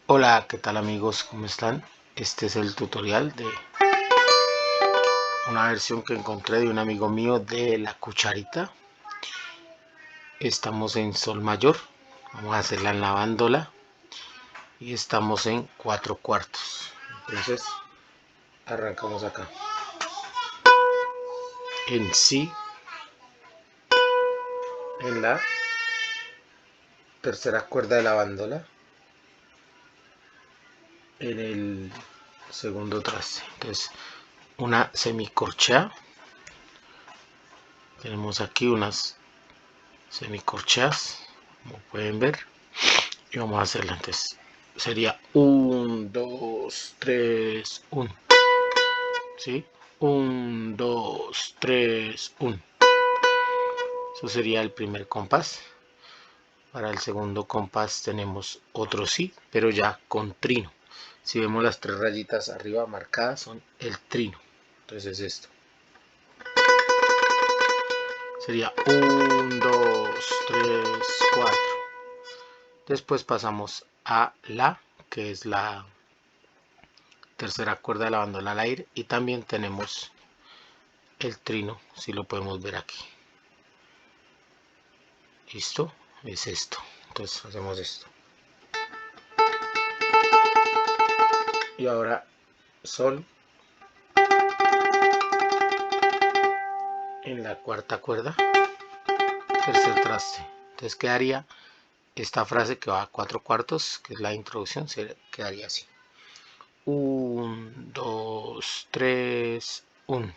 Hola, ¿qué tal amigos? ¿Cómo están? Este es el tutorial de una versión que encontré de un amigo mío de la cucharita. Estamos en sol mayor, vamos a hacerla en la bandola y estamos en 4/4. Entonces arrancamos acá en si, en la tercera cuerda de la bandola, en el segundo traste. Entonces una semicorchea, tenemos aquí unas semicorcheas como pueden ver, y vamos a hacerla. Entonces sería 1, 2, 3, 1, ¿sí? 1, 2, 3, 1. Eso sería el primer compás. Para el segundo compás tenemos otro si, pero ya con trino. Si vemos las tres rayitas arriba marcadas son el trino. Entonces es esto. Sería 1, 2, 3, 4. Después pasamos a la, que es la tercera cuerda de la bandola al aire, y también tenemos el trino, si lo podemos ver aquí. Listo, es esto. Entonces hacemos esto. Y ahora sol en la cuarta cuerda, tercer traste. Entonces quedaría esta frase que va a 4/4, que es la introducción, se quedaría así: 1, 2, 3, 1,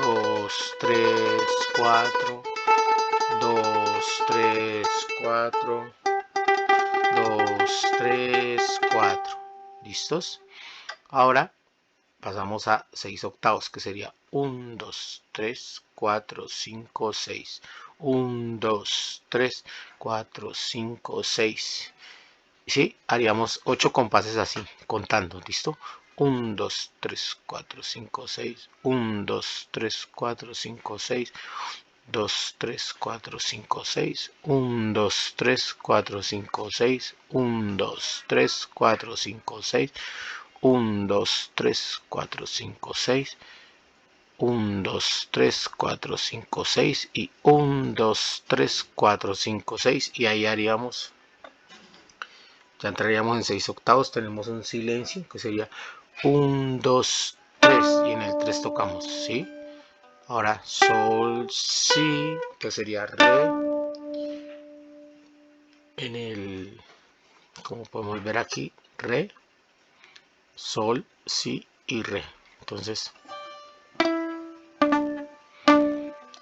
2, 3, 4, 2, 3, 4, 2, 3, 4. ¿Listos? Ahora pasamos a 6/8, que sería 1, 2, 3, 4, 5, 6. 1, 2, 3, 4, 5, 6. ¿Sí? Haríamos 8 compases así, contando. ¿Listo? 1, 2, 3, 4, 5, 6. 1, 2, 3, 4, 5, 6. 2, 3, 4, 5, 6. 1, 2, 3, 4, 5, 6. 1, 2, 3, 4, 5, 6. 1, 2, 3, 4, 5, 6. 1, 2, 3, 4, 5, 6. Y 1, 2, 3, 4, 5, 6. Y ahí haríamos, ya entraríamos en 6/8. Tenemos un silencio que sería 1, 2, 3. Y en el 3 tocamos, ¿sí? Ahora sol, si, que sería re. En el, como podemos ver aquí, re, sol, si y re. Entonces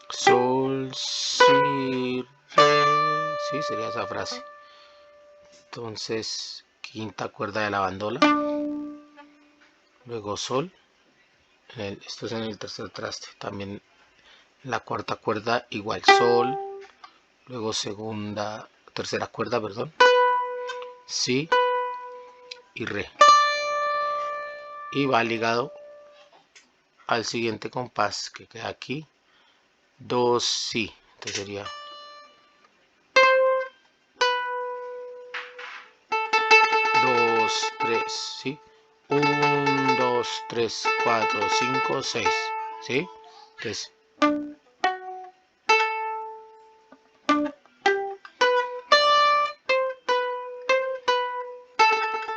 sol, si, re, sí, sería esa frase. Entonces quinta cuerda de la bandola, luego sol, esto es en el tercer traste. También la cuarta cuerda igual, sol, luego tercera cuerda, perdón, si y re. Y va ligado al siguiente compás que queda aquí, 2 si. Entonces sería 2, 3, ¿sí? 1, 2, 3, 4, 5, 6, ¿sí? Entonces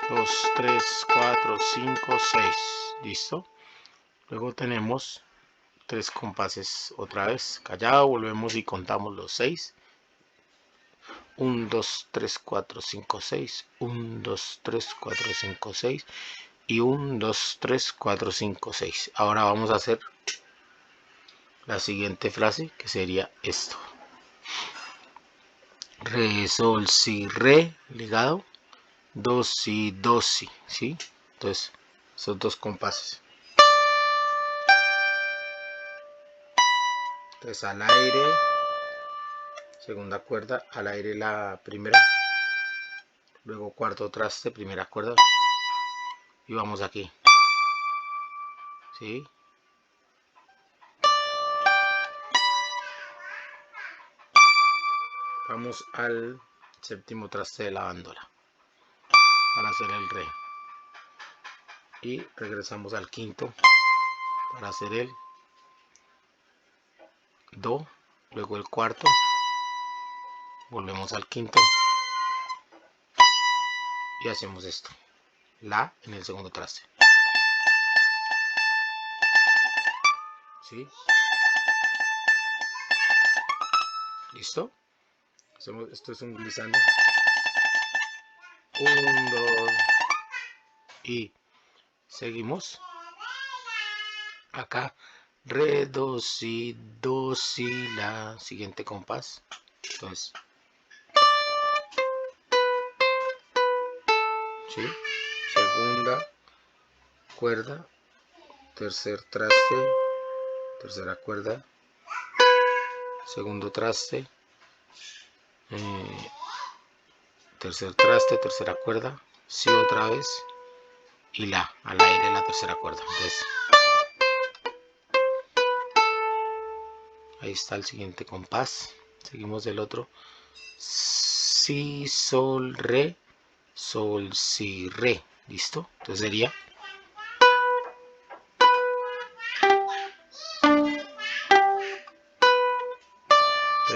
2, 3, 4, 5, 6. ¿Listo? Luego tenemos 3 compases otra vez. Callado, volvemos y contamos los 6. 1, 2, 3, 4, 5, 6. 1, 2, 3, 4, 5, 6. Y 1, 2, 3, 4, 5, 6. Ahora vamos a hacer la siguiente frase, que sería esto: re, sol, si, re, ligado, do, si, do, si, ¿sí? Entonces, esos dos compases. Entonces, al aire, segunda cuerda, al aire la primera, luego cuarto traste, primera cuerda, y vamos aquí, ¿sí? Vamos al séptimo traste de la bandola para hacer el re, y regresamos al quinto para hacer el do, luego el cuarto, volvemos al quinto y hacemos esto, la en el segundo traste, ¿sí? ¿Listo? Hacemos, esto es un glissando, 1, 2 y seguimos acá, re, do, si, la, siguiente compás, entonces, ¿sí? Segunda cuerda, tercer traste, tercera cuerda, segundo traste, tercer traste, tercera cuerda, si otra vez, y la, al aire la tercera cuerda. Entonces, ahí está el siguiente compás. Seguimos del otro, si, sol, si, re. ¿Listo? Entonces sería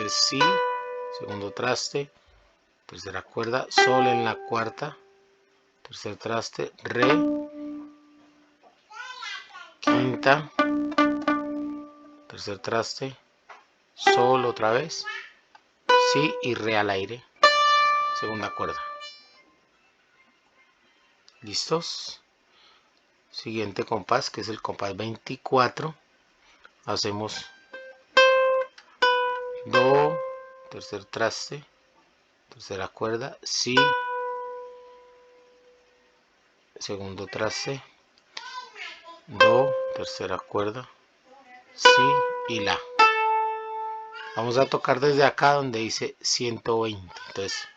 si, segundo traste, tercera cuerda, sol en la cuarta, tercer traste, re, quinta, tercer traste, sol otra vez, si y re al aire, segunda cuerda. ¿Listos? Siguiente compás, que es el compás 24, hacemos do, tercer traste, tercera cuerda, si, segundo traste, do, tercera cuerda, si y la. Vamos a tocar desde acá donde dice 120. Entonces,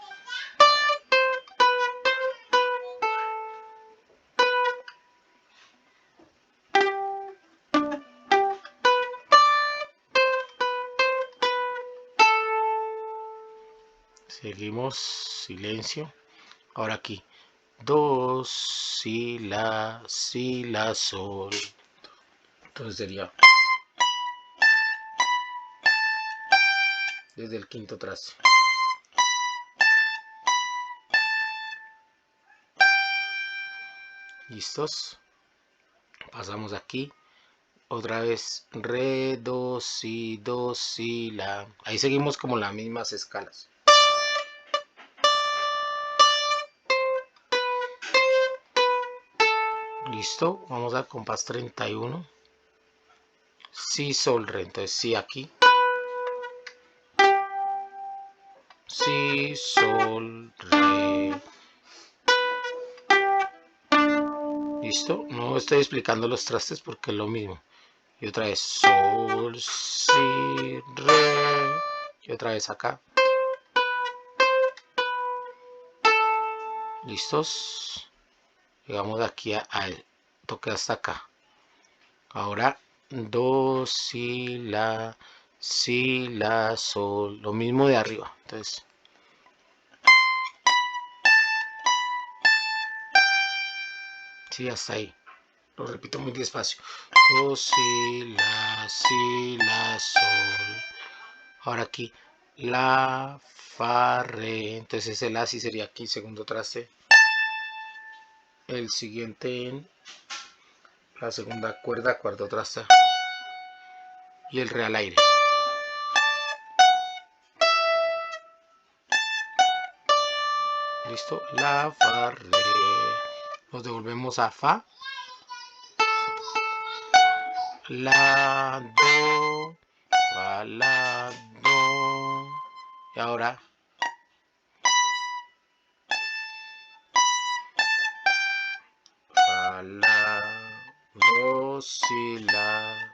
seguimos, silencio. Ahora aquí, do, si, la, sol. Entonces sería desde el quinto traste. ¿Listos? Pasamos aquí. Otra vez, re, do, si, la. Ahí seguimos como las mismas escalas. Listo, vamos al compás 31. Si, sol, re. Entonces, si aquí. Si, sol, re. Listo, no estoy explicando los trastes porque es lo mismo. Y otra vez, sol, si, re. Y otra vez acá. ¿Listos? Llegamos aquí a toque hasta acá. Ahora, do, si, la, sol. Lo mismo de arriba. Entonces, sí, hasta ahí. Lo repito muy despacio. Do, si, la, sol. Ahora aquí, la, fa, re. Entonces ese la sí sería aquí, segundo traste. El siguiente en la segunda cuerda, cuarto traste. Y el re al aire. Listo, la, fa, re. Nos devolvemos a fa. La, do, fa, la, do. Y ahora fa, la, do, si, la,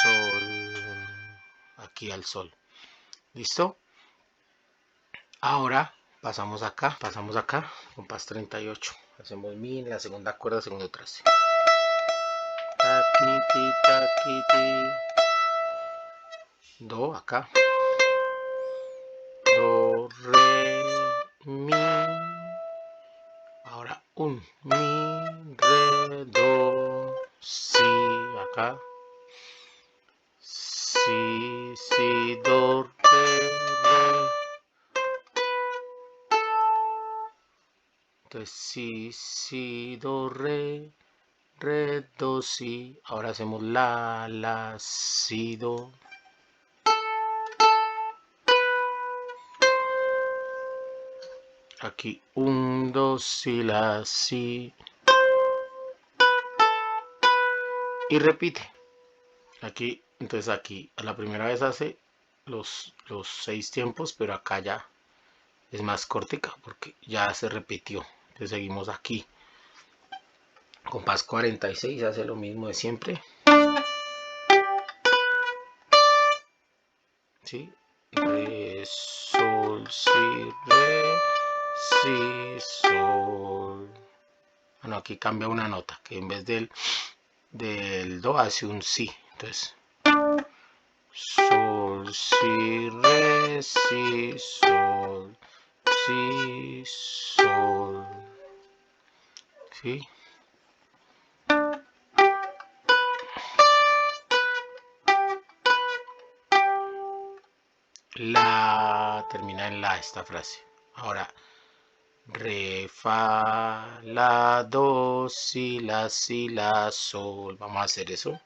sol. Aquí al sol. ¿Listo? Ahora pasamos acá, compás 38. Hacemos mi en la segunda cuerda, segundo traste. Taquiti, taquiti. Do acá. Do, re, mi. Ahora un, mi, re, do, si. Acá. Si, si, do, re, re. Entonces si, si, do, re, re, do, si. Ahora hacemos la, si, do. Aquí un, dos, si, la, si. Y repite. Aquí, entonces aquí a la primera vez hace los 6 tiempos, pero acá ya es más cortica porque ya se repitió. Entonces seguimos aquí. Compás 46 hace lo mismo de siempre. ¿Sí? Re, sol, si, re, si, sol. Bueno, aquí cambia una nota, que en vez del do hace un si. Entonces, sol, si, re, si, sol, si, sol. ¿Sí? La termina en la esta frase. Ahora, re, fa, la, do, si, la, sol. Vamos a hacer eso.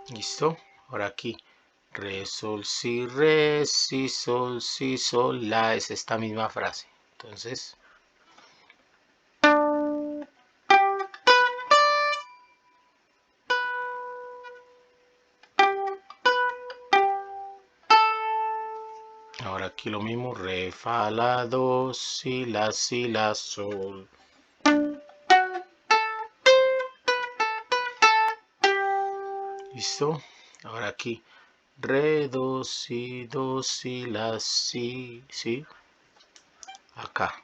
¿Listo? Ahora aquí. Re, sol, si, sol, la. Es esta misma frase. Entonces, ahora aquí lo mismo. Re, fa, la, do, si, la, sol. ¿Listo? Ahora aquí. Re, do, si, la, si, ¿sí? Acá.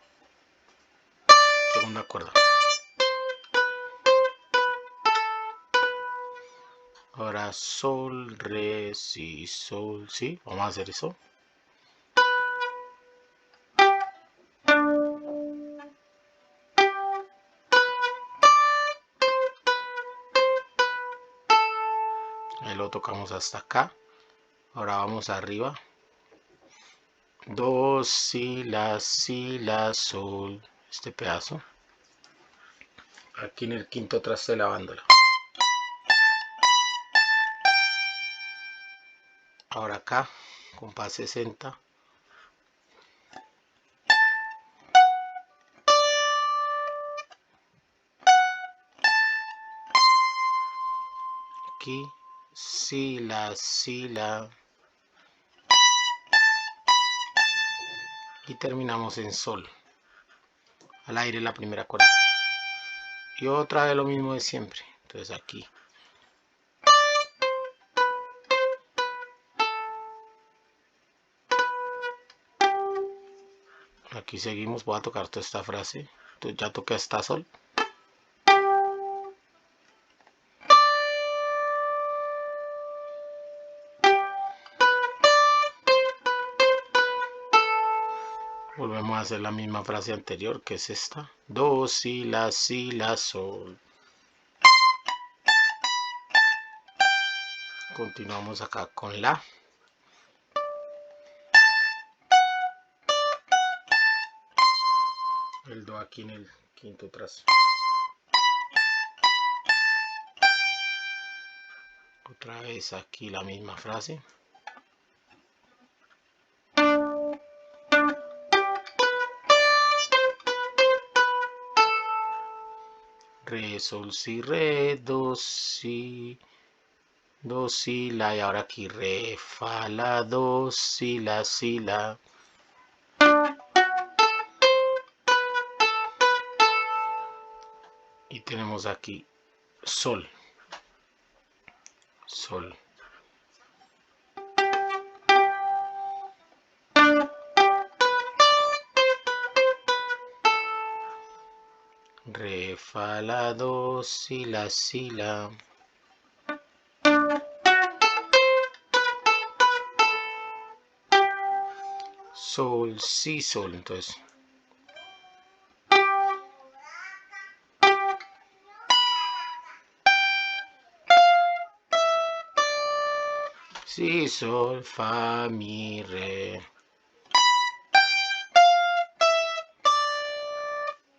Segunda cuerda. Ahora sol, re, si, sol, ¿sí? Vamos a hacer eso. Ahí lo tocamos hasta acá. Ahora vamos arriba. Do, si, la, sol. Este pedazo. Aquí en el quinto traste de la bándola. Ahora acá, compás 60. Aquí, si, la. Y terminamos en sol. Al aire la primera cuerda. Y otra vez lo mismo de siempre. Entonces aquí. Aquí seguimos. Voy a tocar toda esta frase. Entonces ya toqué hasta sol. Volvemos a hacer la misma frase anterior, que es esta. Do, si, la, sol. Continuamos acá con la. El do aquí en el quinto trazo. Otra vez aquí la misma frase. Re, sol, si, re, do, si, la. Y ahora aquí re, fa, la, do, si, la. Y tenemos aquí sol. Sol. Re, fa, la, do, si, la. sol, si, sol. Entonces, si, sol, fa, mi, re.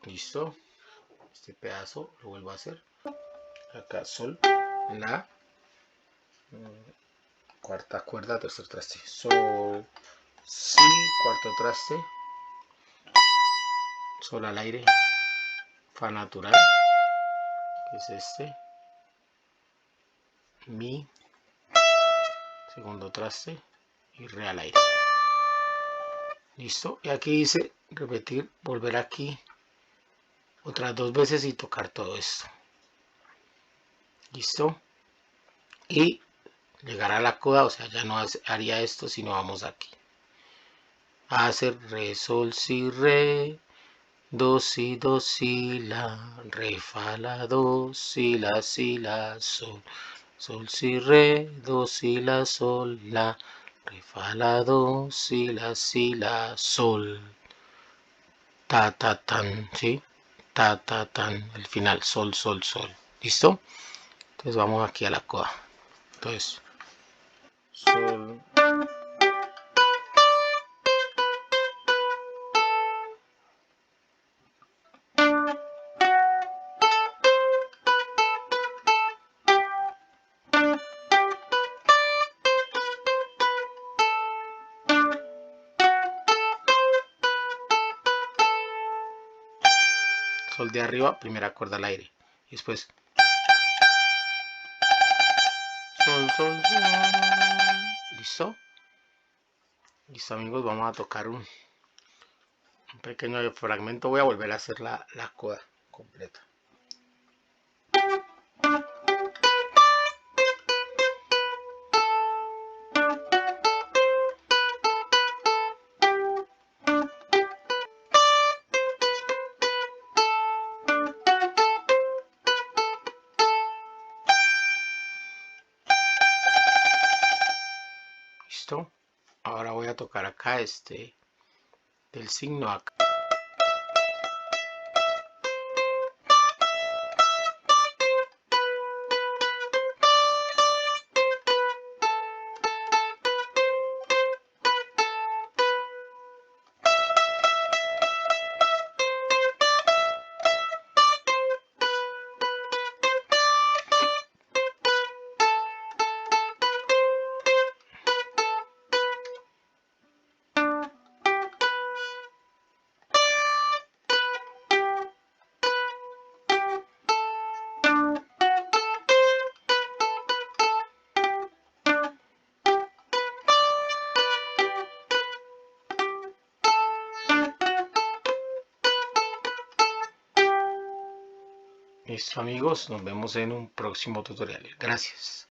¿Listo? Este pedazo lo vuelvo a hacer. Acá sol, la, cuarta cuerda, tercer traste. Sol, si, cuarto traste. Sol al aire. Fa natural, que es este. Mi, segundo traste. Y re al aire. Listo. Y aquí dice repetir, volver aquí otras 2 veces y tocar todo esto. Listo. Y llegar a la coda, o sea, ya no haría esto, sino vamos aquí. A hacer re, sol, si, re, do, si, la, re, fa, la, do, si, la, sol. Sol, si, re, do, si, la, sol, la, re, fa, la, do, si, la, sol. Ta, ta, tan, ¿sí? Ta, ta, tan, el final, sol, sol, sol. ¿Listo? Entonces vamos aquí a la coda. Entonces, sol. Sol de arriba, primera cuerda al aire. Y después sol, sol, sol. ¿Listo? Listo, amigos, vamos a tocar un pequeño fragmento. Voy a volver a hacer la coda completa. ¿Listo? Ahora voy a tocar acá del signo acá. Listo, amigos, nos vemos en un próximo tutorial. Gracias.